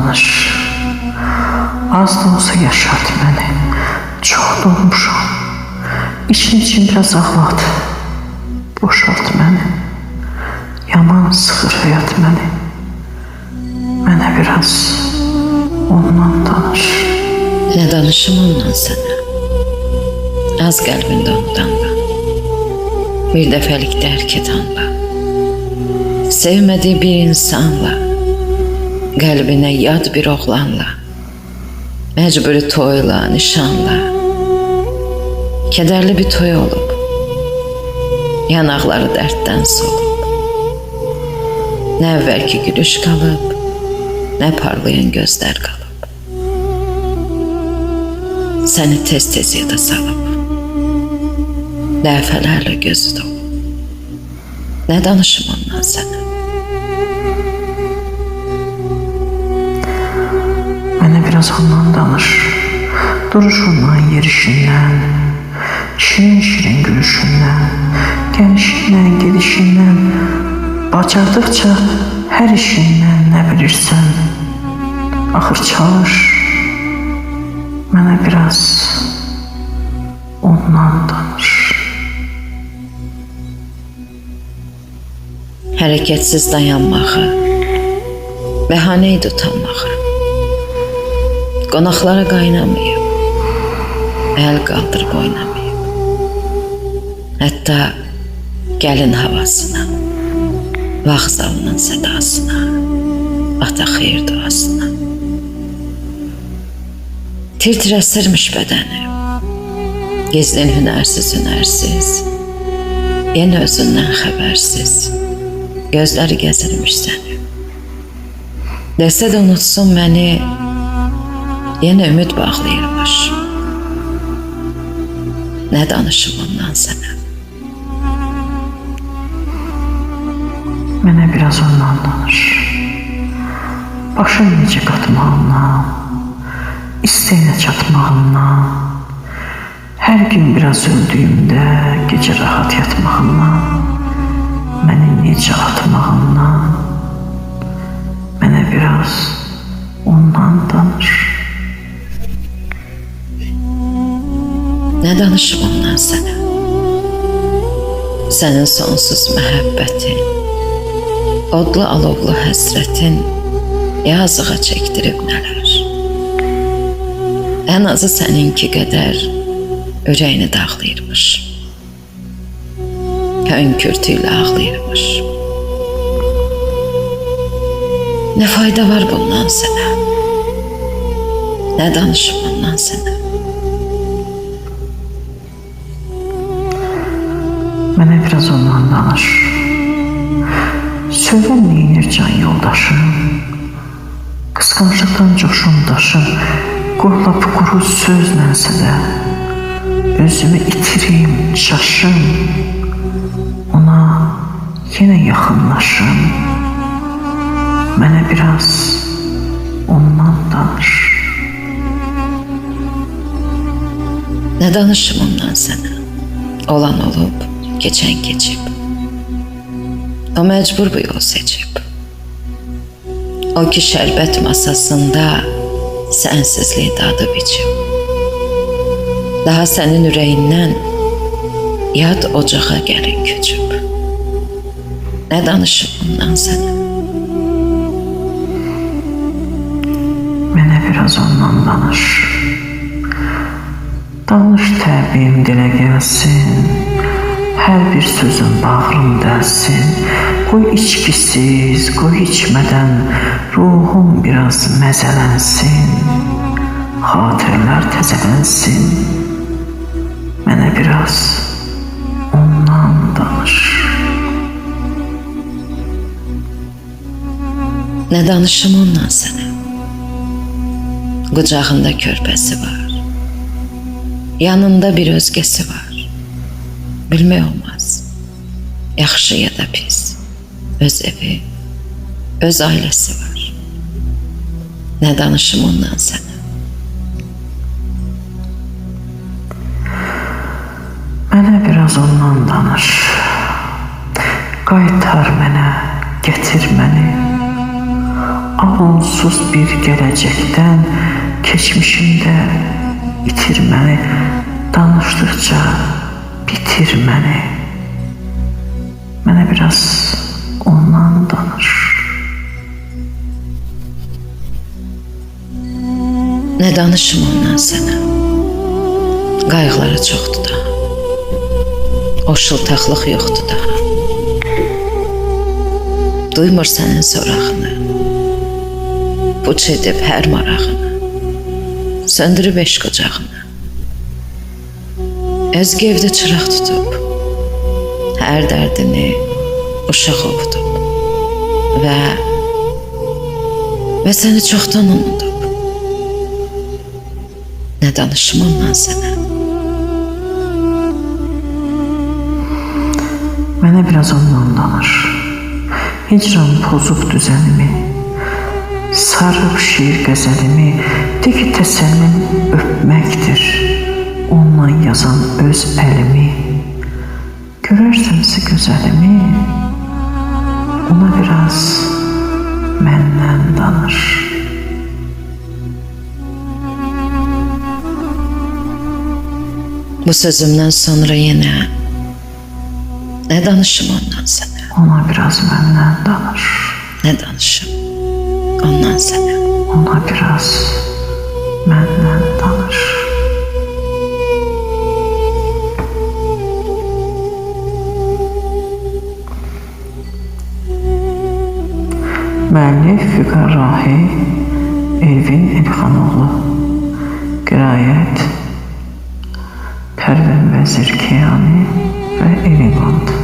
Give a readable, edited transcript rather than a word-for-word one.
danış. Az da olsa yaşat məni. Çox dolmuşam. İçin biraz ağlat. Boşalt məni. Yaman sıxır həyat məni. Mənə biraz ondan danış. Nə danışım ondan sənə? Az qəlbində ondan da. Bir dəfəlik dərk et anla. Sevmədiyi bir insanla, qəlbinə yad bir oğlanla, məcburi toyla, nişanla, kədərli bir toy olub, yanaqları dərddən solub. Nə əvvəlki gülüş qalıb, nə parlayan gözlər qalıb. Səni tez-tez yada salıb, dəfələrlə gözü dolub. Nə danışım ondan sənə? Mənə biraz ondan danış. Duruşundan, yerişindən, şirin gülüşündən, gəlişindən, gedişindən, bacardıqca hər işindən nə bilirsən. Axır çalış, mənə biraz ondan danış. Hərəkətsiz dayanmağı, bəhanə idi utanmağı. Qonaqlara qaynamayıb, əl qaldırıb oynamayıb. Hətta gəlin havasına, vağzalının sədasına, ata xeyir duasına. Tir-tir əsirmiş bədəni, gizlin hünərsiz, yenə özündən xəbərsiz, gözləri gəzirmiş səni. Desə də unutsun məni, yenə ümid bağlayırmış. Nə danışım ondan sənə? Mənə biraz ondan danış. Başım necə qatmağından, istəyinə çatmağından, hər gün biraz öldüyümdə gecə rahat yatmağından, məni necə atmağından, mənə biraz ondan danış. Nə danışım ondan sənə? Sənin sonsuz məhəbbətin, odlu alovlu həsrətin yazığa çəkdirib nələr. Ən azı səninki qədər ürəyini dağlayırmış, hönkürtüylə ağlayırmış. Nə fayda var bundan sənə? Nə danışım ondan sənə? Mənə biraz ondan danış. Söylə neyinir can yoldaşım? Qısqanclıqdan coşum daşım, qurulab quru sözlənsə də, özümü itirim, şaşım, ona yenə yaxınlaşım. Mənə biraz ondan danış. Nə danışım ondan sənə? Olan olub, keçən keçib. O məcbur bu yol seçib. O ki şərbət masasında sənsizliyi dadıb içib. Daha sənin ürəyindən yad ocağa gəlin köçüb. Nə danışım ondan sənə? Mənə biraz ondan danış. Danış təbim dilə gəlsin, hər bir sözün bağrım dəlsin. Qoy içkisiz, qoy içmədən ruhum biraz məzələnsin, xatirələr təzələnsin. Mənə biraz ondan danış. Nə danışım ondan sənə? Qucağında körpəsi var, yanında bir özgəsi var. Bilmək olmaz, yaxşı ya da pis, öz evi, öz ailəsi var. Nə danışım ondan sənə? Mənə biraz ondan danış. Qaytar mənə, gətir məni. Onsuz bir gələcəkdən keçmişimdə itir məni, danışdıqca bitir məni. Mənə biraz ondan danış. Nə danışım ondan sənə? Qayğıları çoxdur da. O şıltaqlıq yoxdur da. Duymur sənin sorağını. Puç edib hər marağını. Söndürüb eşq ocağını. Özgə evdə çıraq tutub. Hər dərdini uşaq ovudub. Və səni çoxdan unudub. Nə danışım ondan sənə? Mənə biraz ondan danış. Hicran pozub düzənimi, sarıb şiir qəzəlimi, de ki təsəllim öpməkdir, onunla yazan öz əlimi. Görərsənsə gözəlimi, ona biraz məndən danış. Bu sözümdən sonra yenə nə danışım ondan sənə? Ona biraz məndən danış. Nə danışım ondan sənə? Ona biraz məndən danış. Müəllif Füqar Rahi, Elvin Elxanoğlu. Qiraət Pərvin Vəzir Kiyani və Elivand.